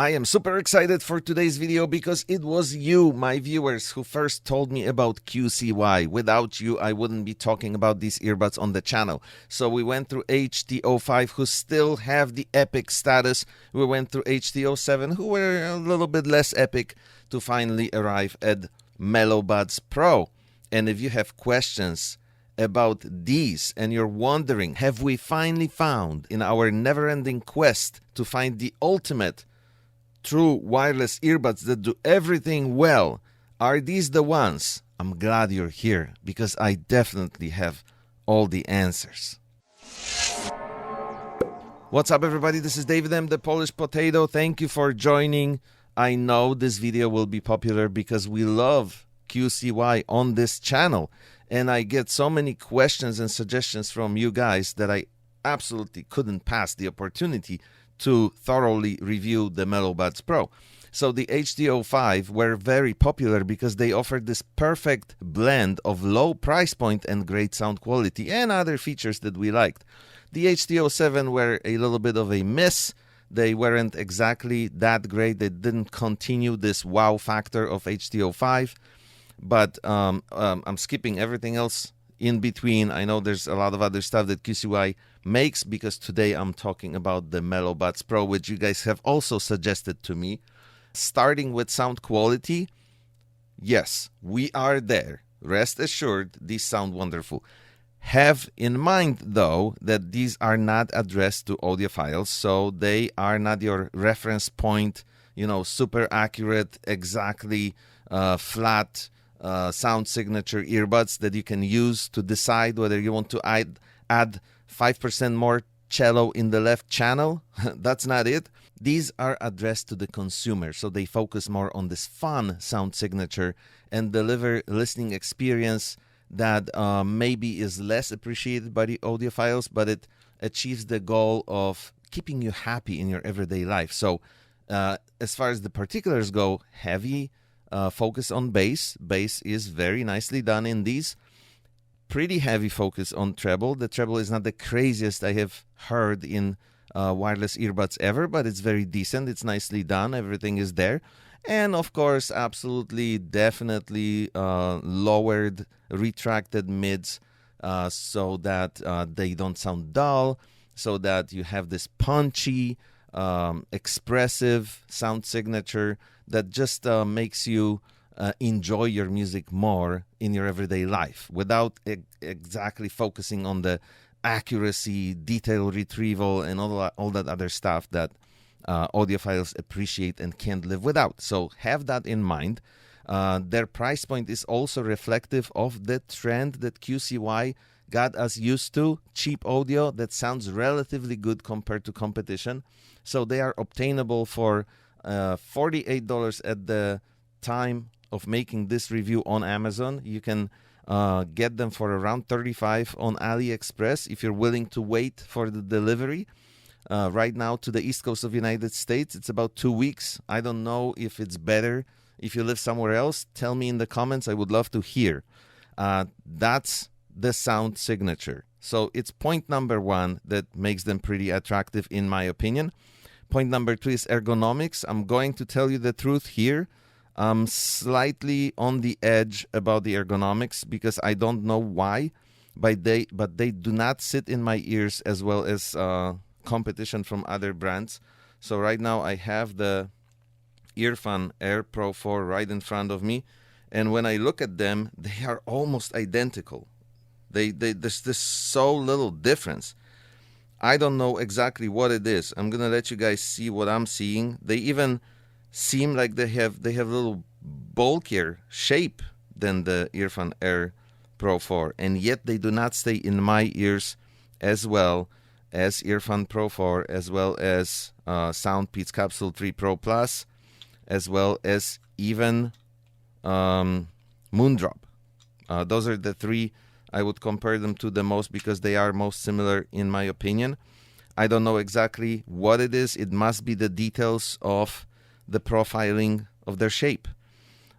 I am super excited for today's video because it was you, my viewers, who first told me about QCY. Without you, I wouldn't be talking about these earbuds on the channel. So we went through HT05, who still have the epic status. We went through HT07, who were a little bit less epic, to finally arrive at Melobuds Pro. And if you have questions about these and you're wondering, have we finally found in our never-ending quest to find the ultimate true wireless earbuds that do everything well, are these the ones? I'm glad you're here because I definitely have all the answers. What's up, everybody? This is David M, the Polish Potato. Thank you for joining. I know this video will be popular because we love QCY on this channel, and I get so many questions and suggestions from you guys that I absolutely couldn't pass the opportunity to thoroughly review the Melobuds Pro. So the HT05 were very popular because they offered this perfect blend of low price point and great sound quality and other features that we liked. The HT07 were a little bit of a miss. They weren't exactly that great. They didn't continue this wow factor of HT05, but I'm skipping everything else in between. I know there's a lot of other stuff that QCY makes because today I'm talking about the Melobuds Pro, which you guys have also suggested to me. Starting with sound quality, yes, we are there. Rest assured, these sound wonderful. Have in mind, though, that these are not addressed to audiophiles, so they are not your reference point, super accurate, exactly flat sound signature earbuds that you can use to decide whether you want to add 5% more cello in the left channel. That's not it. These are addressed to the consumer, so they focus more on this fun sound signature and deliver listening experience that maybe is less appreciated by the audiophiles, but it achieves the goal of keeping you happy in your everyday life. So as far as the particulars go, heavy focus on bass. Bass is very nicely done in these. Pretty heavy focus on treble. The treble is not the craziest I have heard in wireless earbuds ever, but it's very decent. It's nicely done. Everything is there. And of course, absolutely, definitely lowered, retracted mids so that they don't sound dull, so that you have this punchy, expressive sound signature that just makes you enjoy your music more in your everyday life without exactly focusing on the accuracy, detail retrieval, and all that other stuff that audiophiles appreciate and can't live without. So have that in mind. Their price point is also reflective of the trend that QCY got us used to. Cheap audio that sounds relatively good compared to competition. So they are obtainable for $48 at the time of making this review on Amazon. You can get them for around $35 on AliExpress if you're willing to wait for the delivery. Right now to the East Coast of the United States, it's about 2 weeks. I don't know if it's better if you live somewhere else. Tell me in the comments. I would love to hear. That's the sound signature. So it's point number one that makes them pretty attractive in my opinion. Point number two is ergonomics. I'm going to tell you the truth here. I'm slightly on the edge about the ergonomics because I don't know why, but they do not sit in my ears as well as competition from other brands. So right now I have the Earfun Air Pro 4 right in front of me, and when I look at them, they are almost identical. There's this so little difference. I don't know exactly what it is. I'm gonna let you guys see what I'm seeing. They even seem like they have a little bulkier shape than the Earfun Air Pro 4, and yet they do not stay in my ears as well as Earfun Pro 4, as well as Soundpeats Capsule 3 Pro Plus, as well as even Moondrop. Those are the three I would compare them to the most because they are most similar in my opinion. I don't know exactly what it is. It must be the details of the profiling of their shape.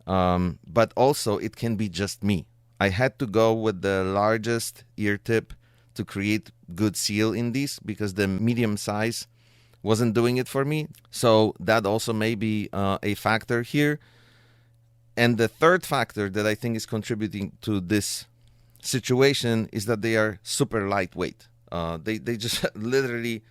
But also it can be just me. I had to go with the largest ear tip to create good seal in these because the medium size wasn't doing it for me. So that also may be a factor here. And the third factor that I think is contributing to this situation is that they are super lightweight. They just literally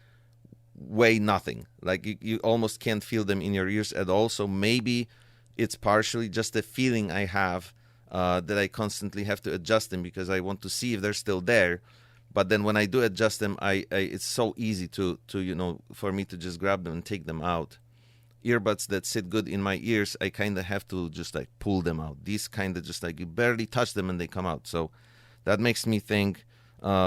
weigh nothing. Like you almost can't feel them in your ears at all. So maybe it's partially just a feeling I have that I constantly have to adjust them because I want to see if they're still there. But then when I do adjust them, it's so easy to for me to just grab them and take them out. Earbuds that sit good in my ears, I kind of have to just like pull them out. These kind of just like you barely touch them and they come out. So that makes me think,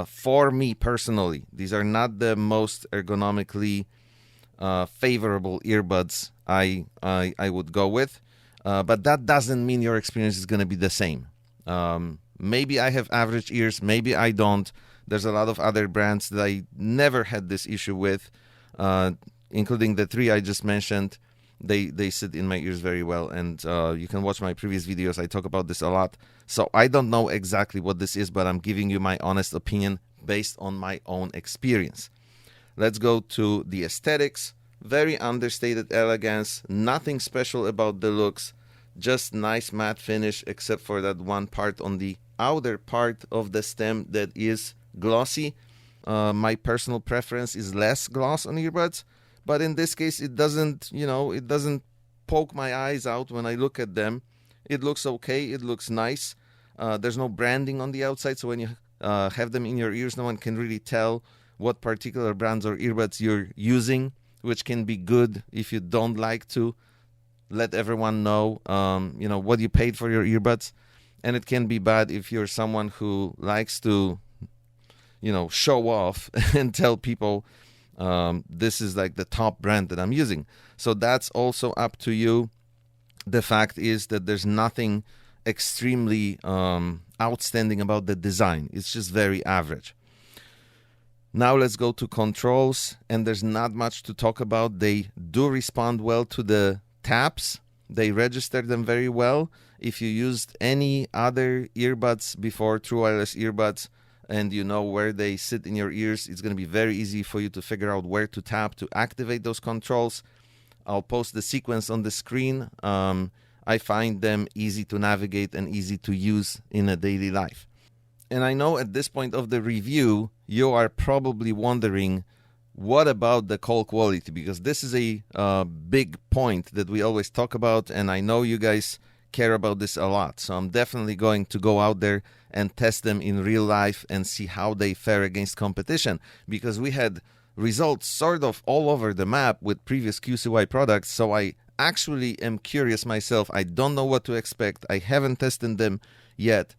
for me personally, these are not the most ergonomically favorable earbuds I would go with. But that doesn't mean your experience is going to be the same. Maybe I have average ears, maybe I don't. There's a lot of other brands that I never had this issue with, including the three I just mentioned. They sit in my ears very well, and you can watch my previous videos. I talk about this a lot. So I don't know exactly what this is, but I'm giving you my honest opinion based on my own experience. Let's go to the aesthetics. Very understated elegance, nothing special about the looks, just nice matte finish except for that one part on the outer part of the stem that is glossy. My personal preference is less gloss on earbuds, but in this case it doesn't poke my eyes out when I look at them. It looks okay, it looks nice. There's no branding on the outside, so when you have them in your ears, no one can really tell what particular brands or earbuds you're using, which can be good if you don't like to let everyone know, what you paid for your earbuds. And it can be bad if you're someone who likes to, show off and tell people this is like the top brand that I'm using. So that's also up to you. The fact is that there's nothing extremely outstanding about the design. It's just very average. Now let's go to controls, and there's not much to talk about. They do respond well to the taps. They register them very well. If you used any other earbuds before, true wireless earbuds, and you know where they sit in your ears, it's going to be very easy for you to figure out where to tap to activate those controls. I'll post the sequence on the screen. I find them easy to navigate and easy to use in a daily life. And I know at this point of the review, you are probably wondering, what about the call quality? Because this is a big point that we always talk about, and I know you guys care about this a lot. So I'm definitely going to go out there and test them in real life and see how they fare against competition, because we had results sort of all over the map with previous QCY products. So I actually am curious myself. I don't know what to expect. I haven't tested them yet.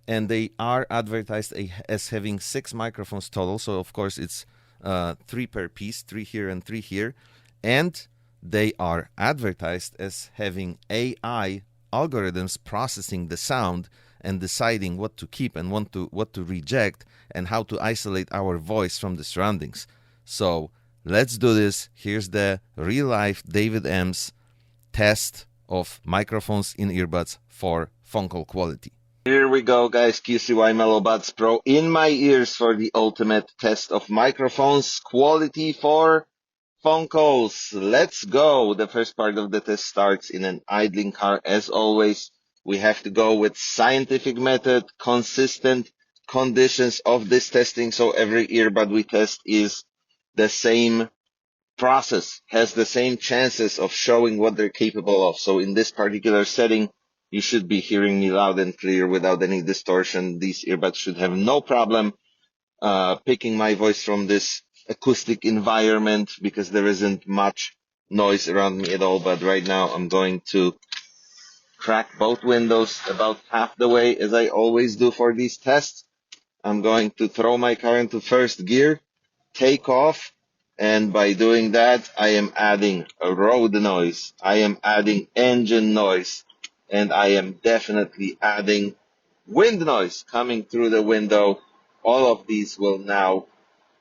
And they are advertised as having 6 microphones total. So, of course, it's 3 per piece, 3 here and 3 here. And they are advertised as having AI algorithms processing the sound and deciding what to keep and what to reject and how to isolate our voice from the surroundings. So, let's do this. Here's the real-life David M's test of microphones in earbuds for phone call quality. Here we go, guys. QCY Melobuds Pro in my ears for the ultimate test of microphones quality for phone calls. Let's go. The first part of the test starts in an idling car. As always, we have to go with scientific method, consistent conditions of this testing. So every earbud we test is the same process, has the same chances of showing what they're capable of. So in this particular setting, you should be hearing me loud and clear without any distortion. These earbuds should have no problem picking my voice from this acoustic environment because there isn't much noise around me at all. But right now I'm going to crack both windows about half the way, as I always do for these tests. I'm going to throw my car into first gear, take off, and by doing that, I am adding a road noise, I am adding engine noise, and I am definitely adding wind noise coming through the window. All of these will now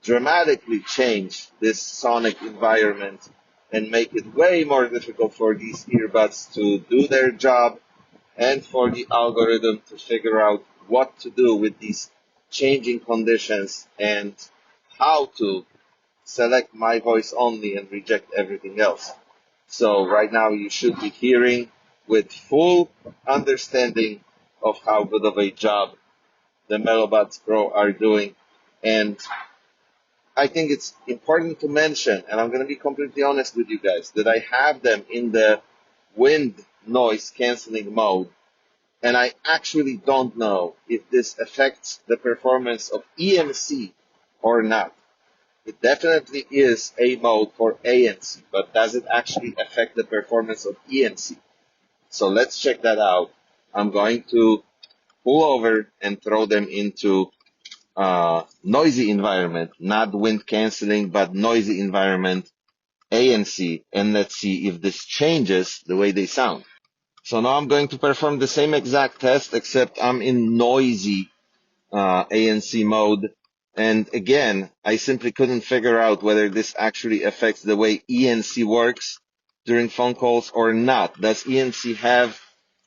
dramatically change this sonic environment and make it way more difficult for these earbuds to do their job and for the algorithm to figure out what to do with these changing conditions and how to select my voice only and reject everything else. So right now you should be hearing with full understanding of how good of a job the Melobuds Pro are doing. And I think it's important to mention, and I'm going to be completely honest with you guys, that I have them in the wind noise canceling mode. And I actually don't know if this affects the performance of EMC or not. It definitely is a mode for ANC, but does it actually affect the performance of ENC? So let's check that out. I'm going to pull over and throw them into noisy environment, not wind canceling, but noisy environment, ANC, and let's see if this changes the way they sound. So now I'm going to perform the same exact test, except I'm in noisy ANC mode. And again, I simply couldn't figure out whether this actually affects the way ENC works during phone calls or not. Does ENC have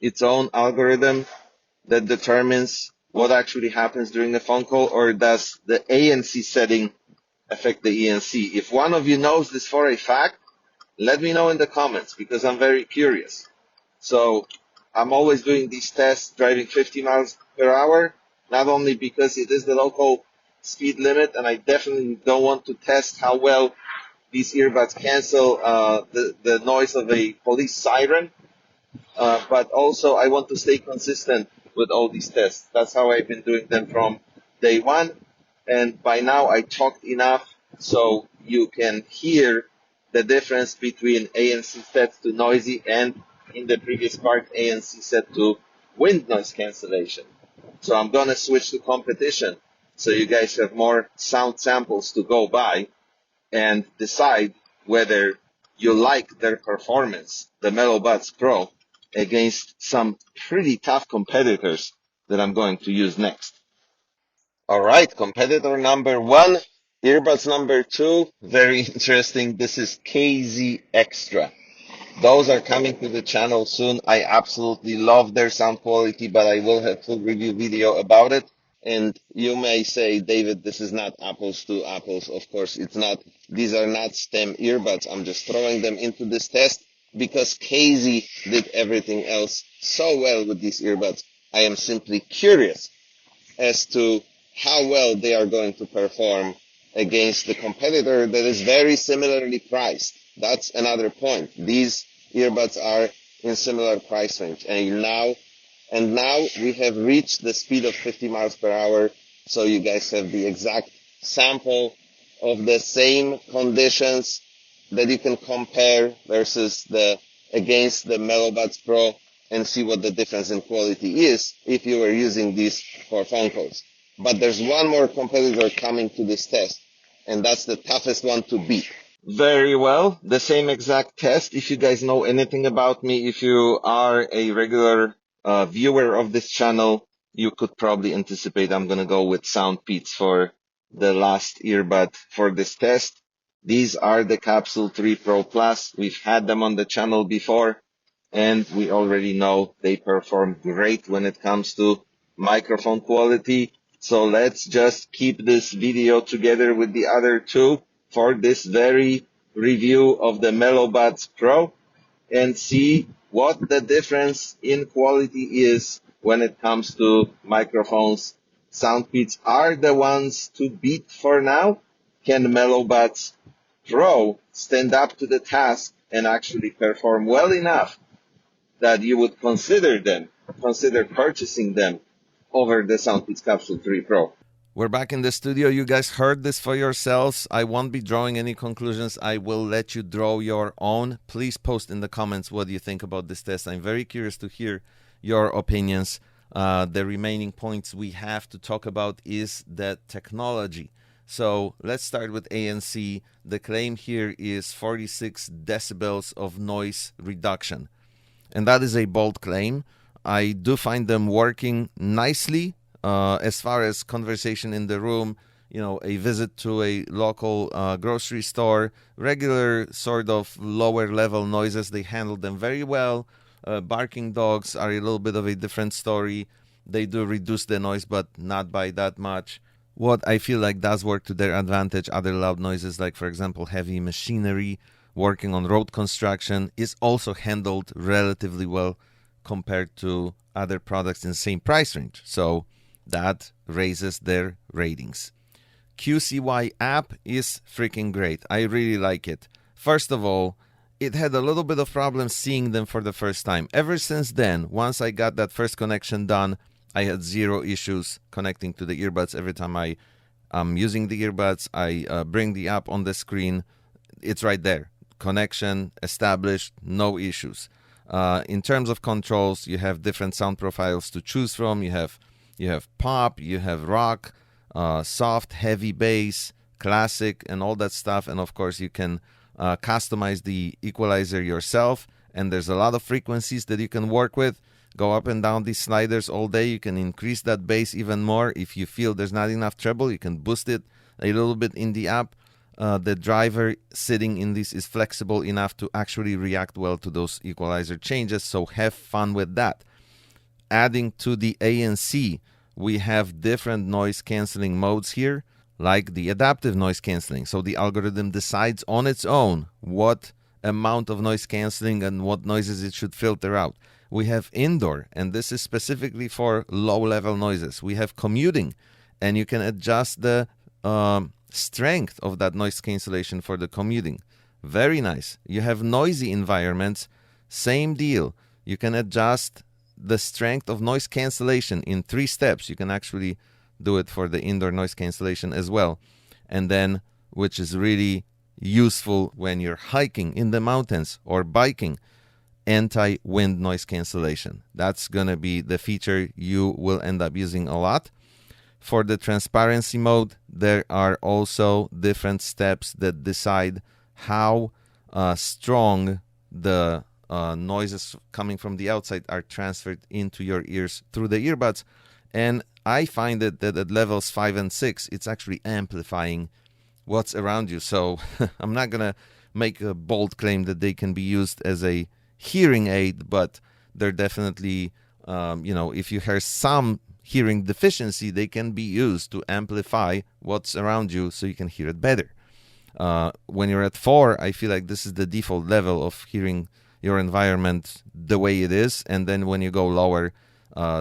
its own algorithm that determines what actually happens during the phone call, or does the ANC setting affect the ENC? If one of you knows this for a fact, let me know in the comments, because I'm very curious. So I'm always doing these tests driving 50 miles per hour, not only because it is the local speed limit, and I definitely don't want to test how well these earbuds cancel the noise of a police siren, but also I want to stay consistent with all these tests. That's how I've been doing them from day one, and by now I talked enough so you can hear the difference between ANC set to noisy and in the previous part ANC set to wind noise cancellation. So I'm going to switch to competition so you guys have more sound samples to go by and decide whether you like their performance, the Melobuds Pro, against some pretty tough competitors that I'm going to use next. All right, competitor number one, earbuds number two, very interesting. This is KZ ETRA. Those are coming to the channel soon. I absolutely love their sound quality, but I will have full review video about it. And you may say, David, this is not apples to apples. Of course, it's not. These are not STEM earbuds. I'm just throwing them into this test because KZ did everything else so well with these earbuds. I am simply curious as to how well they are going to perform against the competitor that is very similarly priced. That's another point. These earbuds are in similar price range. And now we have reached the speed of 50 miles per hour. So you guys have the exact sample of the same conditions that you can compare against the Melobuds Pro and see what the difference in quality is if you were using these for phone calls. But there's one more competitor coming to this test, and that's the toughest one to beat. Very well. The same exact test. If you guys know anything about me, if you are a regular viewer of this channel, you could probably anticipate I'm going to go with Soundpeats for the last earbud for this test. These are the Capsule 3 Pro Plus. We've had them on the channel before, and we already know they perform great when it comes to microphone quality. So let's just keep this video together with the other two for this very review of the Melobuds Pro and see what the difference in quality is when it comes to microphones. Soundpeats are the ones to beat for now. Can Melobuds Pro stand up to the task and actually perform well enough that you would consider purchasing them over the Soundpeats Capsule 3 Pro? We're back in the studio. You guys heard this for yourselves. I won't be drawing any conclusions. I will let you draw your own. Please post in the comments what you think about this test. I'm very curious to hear your opinions. The remaining points we have to talk about is the technology. So let's start with ANC. The claim here is 46 decibels of noise reduction. And that is a bold claim. I do find them working nicely as far as conversation in the room, a visit to a local grocery store, regular sort of lower level noises. They handle them very well. Barking dogs are a little bit of a different story. They do reduce the noise, but not by that much. What I feel like does work to their advantage, other loud noises like, for example, heavy machinery working on road construction, is also handled relatively well compared to other products in the same price range. So that raises their ratings. QCY app is freaking great. I really like it. First of all, it had a little bit of problems seeing them for the first time. Ever since then, once I got that first connection done, I had zero issues connecting to the earbuds. Every time I'm using the earbuds, I bring the app on the screen. It's right there. Connection established, no issues. In terms of controls, you have different sound profiles to choose from. You have pop, you have rock, soft, heavy bass, classic, and all that stuff. And of course, you can customize the equalizer yourself. And there's a lot of frequencies that you can work with. Go up and down these sliders all day. You can increase that bass even more. If you feel there's not enough treble, you can boost it a little bit in the app. The driver sitting in this is flexible enough to actually react well to those equalizer changes, so have fun with that. Adding to the ANC, we have different noise canceling modes here, like the adaptive noise canceling. So the algorithm decides on its own what amount of noise canceling and what noises it should filter out. We have indoor, and this is specifically for low-level noises. We have commuting, and you can adjust the strength of that noise cancellation for the commuting. Very nice. You have noisy environments, same deal. You can adjust the strength of noise cancellation in 3 steps. You can actually do it for the indoor noise cancellation as well. And then, which is really useful when you're hiking in the mountains or biking, anti-wind noise cancellation. That's going to be the feature you will end up using a lot. For the transparency mode, there are also different steps that decide how strong the noises coming from the outside are transferred into your ears through the earbuds. And I find it that at levels 5 and 6, it's actually amplifying what's around you. So I'm not going to make a bold claim that they can be used as a hearing aid, but they're definitely, if you hear some hearing deficiency, they can be used to amplify what's around you so you can hear it better. When you're at 4, I feel like this is the default level of hearing your environment the way it is. And then when you go lower,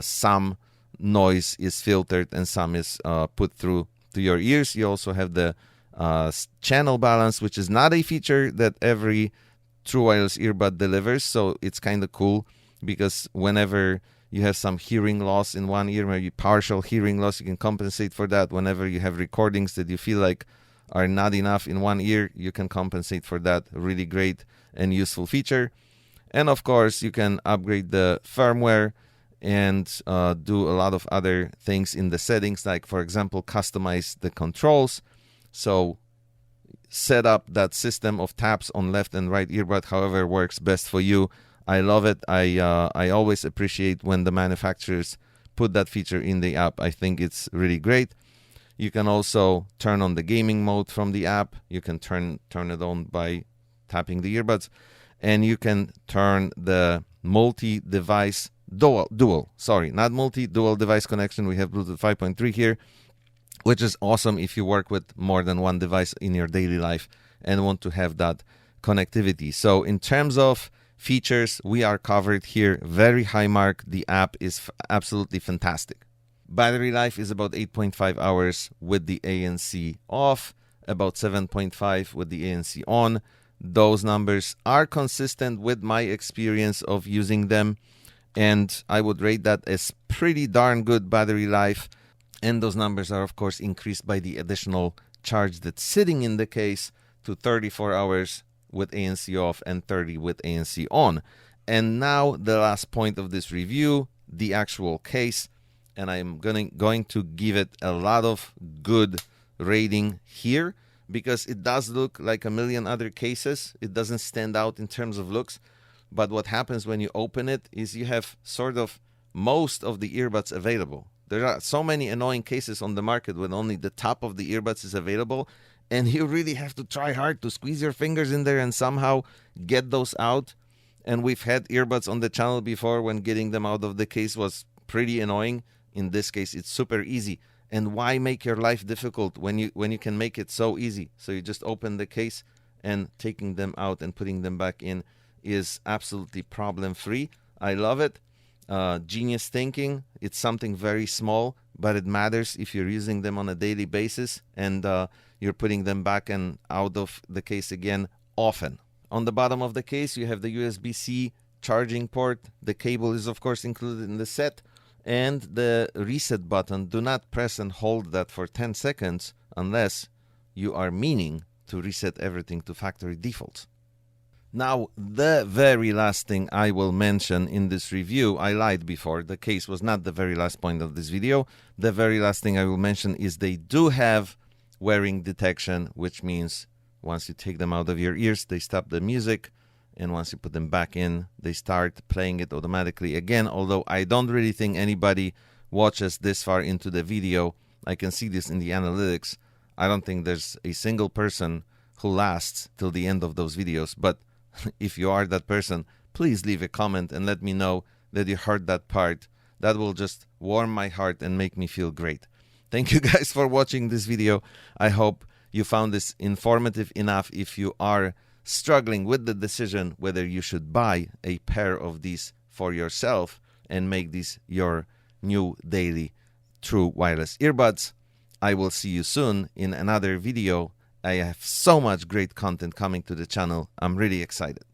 some noise is filtered and some is put through to your ears. You also have the channel balance, which is not a feature that every true wireless earbud delivers. So it's kind of cool because whenever you have some hearing loss in one ear, maybe partial hearing loss, you can compensate for that. Whenever you have recordings that you feel like are not enough in one ear, you can compensate for that. Really great and useful feature. And of course, you can upgrade the firmware and do a lot of other things in the settings, like, for example, customize the controls. So set up that system of taps on left and right earbud, however works best for you. I love it. I always appreciate when the manufacturers put that feature in the app. I think it's really great. You can also turn on the gaming mode from the app. You can turn it on by tapping the earbuds. And you can turn the multi-device dual device connection. We have Bluetooth 5.3 here, which is awesome if you work with more than one device in your daily life and want to have that connectivity. So in terms of features, we are covered here. Very high mark. The app is absolutely fantastic. Battery life is about 8.5 hours with the ANC off, about 7.5 with the ANC on. Those numbers are consistent with my experience of using them, and I would rate that as pretty darn good battery life. And those numbers are, of course, increased by the additional charge that's sitting in the case to 34 hours with ANC off and 30 with ANC on. And now the last point of this review, the actual case. And I'm going to give it a lot of good rating here because it does look like a million other cases. It doesn't stand out in terms of looks. But what happens when you open it is you have sort of most of the earbuds available. There are so many annoying cases on the market when only the top of the earbuds is available, and you really have to try hard to squeeze your fingers in there and somehow get those out. And we've had earbuds on the channel before when getting them out of the case was pretty annoying. In this case, it's super easy. And why make your life difficult when you can make it so easy? So you just open the case, and taking them out and putting them back in is absolutely problem-free. I love it. Genius thinking. It's something very small, but it matters if you're using them on a daily basis, and you're putting them back and out of the case again often. On the bottom of the case, you have the USB-C charging port. The cable is, of course, included in the set. And the reset button. Do not press and hold that for 10 seconds unless you are meaning to reset everything to factory defaults. Now, the very last thing I will mention in this review, I lied before. The case was not the very last point of this video. The very last thing I will mention is they do have wearing detection, which means once you take them out of your ears, they stop the music. And once you put them back in, they start playing it automatically again. Although I don't really think anybody watches this far into the video. I can see this in the analytics. I don't think there's a single person who lasts till the end of those videos. But if you are that person, please leave a comment and let me know that you heard that part. That will just warm my heart and make me feel great. Thank you guys for watching this video. I hope you found this informative enough if you are struggling with the decision whether you should buy a pair of these for yourself and make these your new daily true wireless earbuds. I will see you soon in another video. I have so much great content coming to the channel. I'm really excited.